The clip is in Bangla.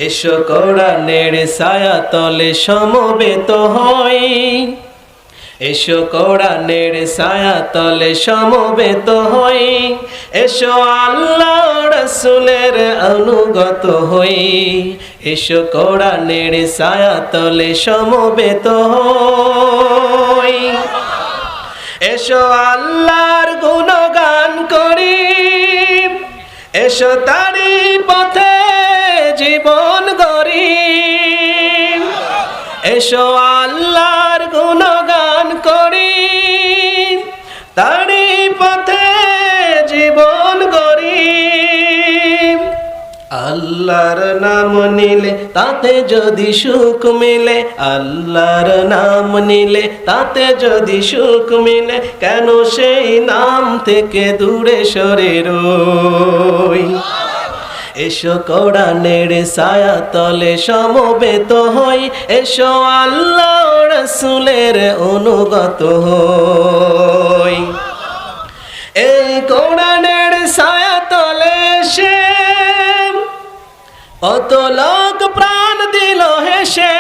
এসো কোরআনের ছায়া তলে সমবেত হই, এসো কোরআনের ছায়া তলে সমবেত হই, এসো আল্লাহ রাসূলের অনুগত হই, এসো কোরআনের ছায়া তলে সমবেত হই, এসো আল্লাহর গুণগান করি, এসো তারি পথে জীবন গড়ি, এসো আল্লাহর গুণগান করি, তারি পথে জীবন গড়ি। আল্লাহর নাম নিলে তাতে যদি সুখ মিলে, আল্লাহর নাম নিলে তাতে যদি সুখ মিলে, কেন সেই নাম থেকে দূরে সরে রই। এসো কোরআনের ছায়া তলে সমবেত হই, এসো আল্লাহ রাসূলের অনুগত হই। এই কোরআনের ছায়া তলে সে কত লোক প্রাণ দিল হেসে,